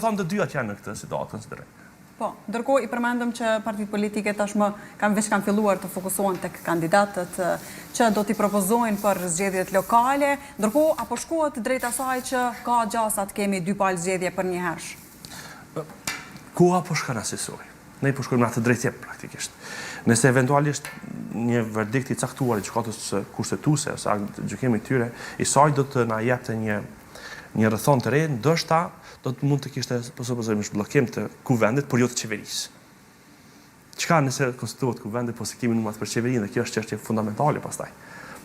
thonë të dyat janë në këtë situatë, konsideroj. Po, ndërkohë i përmendëm që partitë politike tashmë kanë filluar të fokusohen tek kandidatët që do t'i propozojnë për zgjedhjet lokale, ndërkohë apo shkohet drejt asaj që ka gjasa të kemi 2 palë zgjedhje për një hersh? Koha po shkon asaj. Ne po shkojmë në atë drejtim praktikisht. Nëse eventualisht një verdikt i caktuar i gjykatës kushtetuese ose gjykimit tyre i saj do të na jepte një rrethon të re, ndoshta do të mund të kishte supozojmë bllokim të kuvendit, por jo të qeverisë. Çka nëse konstituohet kuvendi, po se kemi numrat për qeverinë dhe kjo është çështje fundamentale pastaj.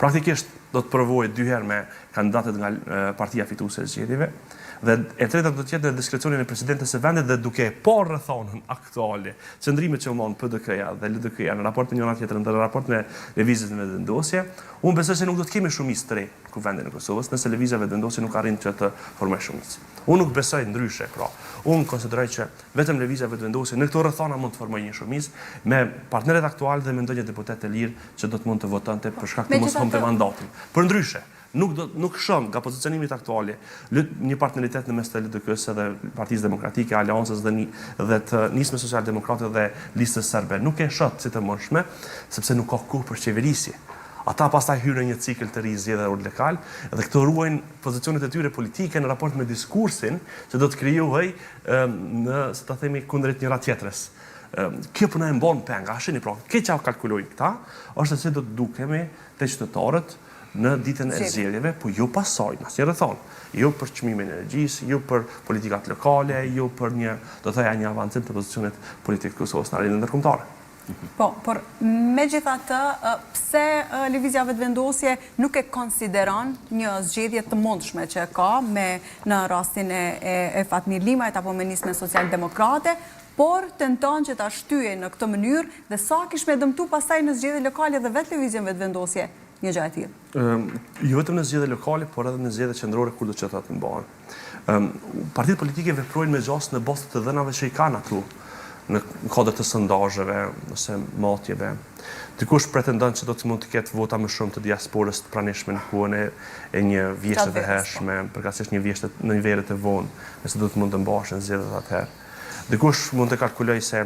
Praktikisht do të provojë 2 herë me kandidatët nga partia fituese e zgjedhjeve dhe e treta do të jetë në diskrecionin e presidentes së vendit dhe duke por rrethonën aktuale, qëndrimet që mon PDK-ja dhe LDK-ja në raport me njëra tjetrën dhe në raport me lëvizjet në vendosje, unë besoj se nuk do të kemi shumicë të re në kuvendin e Kosovës nëse lëvizja vendosje nuk arrin që të formojë shumicë. Unë nuk besoj ndryshe, pra. Unë konsideroj që vetëm lëvizja vendosje në këto rrethona mund të formojë një shumicë me partnerët aktual dhe me ndonjë deputet të lirë që do të mund të votonte për shkak të mos humbte mandatin. Por ndryshe, nuk shoh nga pozicionimi aktual një partneritet në mes të LDK-s dhe Partisë Demokratike, Aleancës dhe të Nismës Social-Demokrate dhe Listës Serbe. Nuk e shoh si të mundshme, sepse nuk ka kohë për qeverisje. Ata pastaj hyrën në një cikël të ri zgjedhjor lokal dhe këto ruajnë pozicionet e tyre politike në raport me diskursin që do të krijohej në, si ta themi, kundrejt njëra tjetrës. Kjo po na e mbon penga, shihni pra, kjo çfarë kalkulojnë këta, është se do të dukemi te qytetarët në ditën e zgjedhjeve, po jo pasoj, asnjë rrethon. Jo për çmimin e energjisë, jo për politikat lokale, jo për një avancim të pozicionit politik të Kosovës në arenën ndërkombëtare. Po, por megjithatë, pse lëvizja vetëvendosje nuk e konsideron një zgjedhje të mundshme që ka në rastin e Fatmir Limajt apo me Nismën Social-Demokrate, por tenton që ta shtyjë në këtë mënyrë dhe sa kish me dëmtu pastaj në zgjedhje lokale dhe vetë lëvizjen vetëvendosje një gjë e tillë. Jo vetëm në zgjedhje lokale, por edhe në zgjedhje qendrore kur do të çata të mbahen. Partitë politike veprojnë me gjasë në bazë të dhënave që i kanë atu në kodër të sondazheve ose matjeve. Dikush pretendon që do të mund të ketë vota më shumë të diasporës të pranishme në kohën e një vjeshte të hershme, përkatësisht një vjeshte në nivelet e vonë, nëse do të mund të mbaheshin zgjedhjet atëherë. Dikush mund të kalkuloj se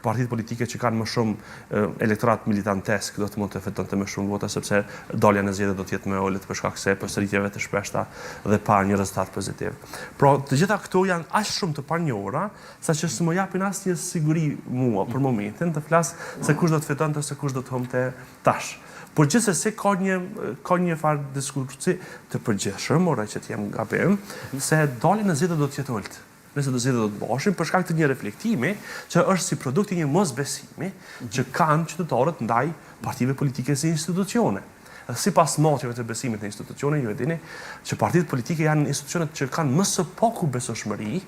partitë politike që kanë më shumë elektorat militantesk do të mund të fitonte më shumë vota sepse dalja në zgjedhje do të jetë më e ulët për shkak se përsëritjeve të shpeshta dhe pa një rezultat pozitiv. Pra, të gjitha këto janë aq shumë të panjohura saqë s'më japin asnjë siguri mua për momentin të flas se kush do të fitonte ose kush do të humbte tash. Por gjithsesi ka një farë diskursi të përgjithshëm, ora që të jem gabim, se dalja në zgjedhje do të jetë ulët. Nëse do zgjedhjet do të bashin për shkak të një reflektimi që është si produkt i një mosbesimi që kanë qytetarët ndaj partive politike si institucione. Sipas matjeve të besimit në institucione, ju e dini që partitë politike janë institucionet që kanë më së paku besueshmëri